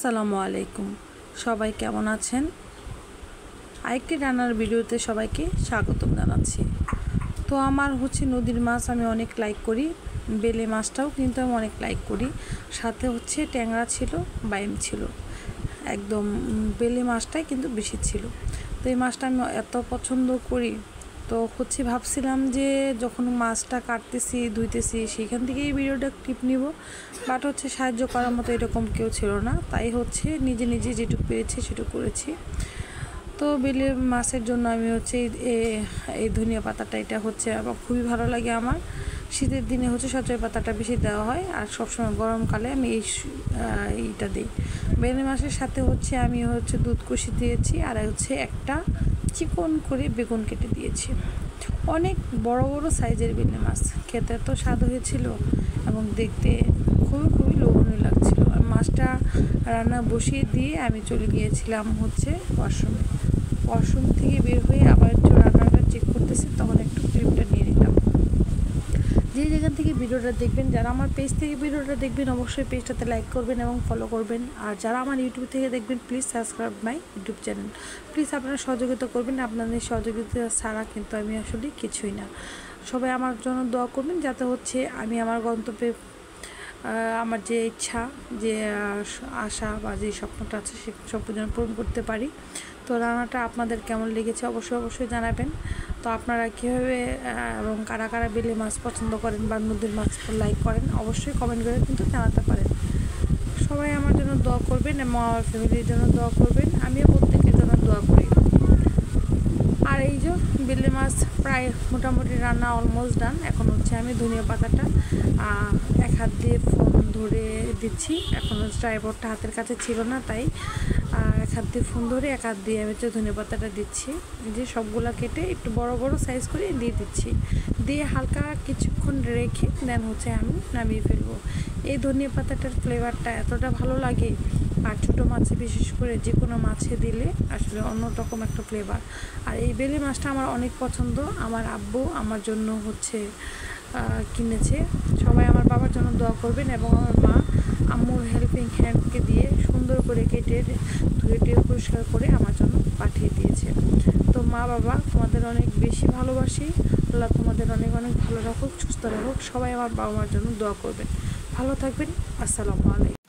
আসসালামু আলাইকুম। সবাই কেমন আছেন? আরেকটি রান্নার ভিডিওতে সবাইকে স্বাগতম জানাচ্ছি। তো আমার নদীর মাছ আমি অনেক লাইক করি, বেলে মাছটাও কিন্তু আমি অনেক লাইক করি। সাথে ট্যাংরা ছিল, বাইম ছিল, একদম বেলে মাছটাই কিন্তু বেশি ছিল। তো এই মাছটা আমি এত পছন্দ করি। তো ভাবছিলাম যে যখন মাছটা কাটতেছি ধুইতেছি সেখান থেকেই ভিডিওটা ক্লিপ নিব, বাট সাহায্য করার মতো এরকম কেউ ছিল না, তাই নিজে নিজে যেটুকু পেরেছি সেটুকু করেছি। তো বেলে মাছের জন্য আমি এই ধনিয়া পাতাটা এটা আমার খুবই ভালো লাগে। আমার শীতের দিনে সচয় পাতাটা বেশি দেওয়া হয়, আর সবসময় গরমকালে আমি এইটা দিই। বেলে মাছের সাথে আমি দুধ কষি দিয়েছি, আর একটা চিকন করে বেগুন কেটে দিয়েছি। অনেক বড় বড় সাইজের বেলে মাছ, খেতে এত স্বাদ হয়েছিল এবং দেখতে খুবই খুবই লোভনীয় লাগছিল। আর মাছটা রান্না বসিয়ে দিয়ে আমি চলে গিয়েছিলাম ওয়াশরুম থেকে বের হয়ে আবার রান্নাটা চেক করতেছি, তখন একটু ক্লিপটা নিয়ে নিলাম। যে যেখান থেকে ভিডিওটা দেখবেন, যারা আমার পেজ থেকে ভিডিওটা দেখবেন অবশ্যই পেজটাতে লাইক করবেন এবং ফলো করবেন, আর যারা আমার ইউটিউব থেকে দেখবেন please subscribe my YouTube channel. Please আপনারা সহযোগিতা করবেন, আপনাদের সহযোগিতা ছাড়া কিন্তু আমি আসলে কিছুই না। সবাই আমার জন্য দোয়া করবেন যাতে আমি আমার গন্তব্যে আমার যে ইচ্ছা, যে আশা বা যে স্বপ্নটা আছে সে স্বপ্ন যেন পূরণ করতে পারি। তো রান্নাটা আপনাদের কেমন লেগেছে অবশ্যই জানাবেন। তো আপনারা কীভাবে এবং কারা কারা বেলে মাছ পছন্দ করেন বা নদীর মাছ লাইক করেন অবশ্যই কমেন্ট করে কিন্তু জানাতে পারেন। সবাই আমার জন্য দোয়া করবেন এবং আমার ফ্যামিলির জন্য দোয়া করবেন, আমিও প্রত্যেকের জন্য দোয়া করি। আর এই যে বেলে মাছ প্রায় মোটামুটি রান্না অলমোস্ট ডান। এখন আমি ধনিয়া পাতাটা এক হাত দিয়ে ফোন ধরে দিচ্ছি। এখন ট্রাইপডটা হাতের কাছে ছিল না, তাই এক হাত দিয়ে ফোন ধরে এক হাত দিয়ে আমি ধনিয়া পাতাটা দিচ্ছি। যে সবগুলা কেটে একটু বড় বড় সাইজ করে দিয়ে দিচ্ছি, দিয়ে হালকা কিছুক্ষণ রেখে দেন আমি নামিয়ে ফেলবো। এই ধনিয়া পাতাটার ফ্লেভারটা এতটা ভালো লাগে, আর ছোটো মাছে বিশেষ করে যে কোনো মাছে দিলে আসলে অন্যরকম একটা ফ্লেভার। আর এই বেলে মাছটা আমার অনেক পছন্দ, আমার আব্বু আমার জন্য কিনেছে। সবাই আমার বাবার জন্য দোয়া করবেন এবং আমার মা আম্মুর হেল্পিং হ্যান্ডকে দিয়ে সুন্দর করে কেটে ধুয়ে পরিষ্কার করে আমার জন্য পাঠিয়ে দিয়েছে। তো মা বাবা তোমাদের অনেক বেশি ভালোবাসি, আল্লাহ তোমাদের অনেক অনেক ভালো রাখুক, সুস্থ রাখুক। সবাই আমার বাবা মার জন্য দোয়া করবেন। ভালো থাকবেন। আসসালামু আলাইকুম।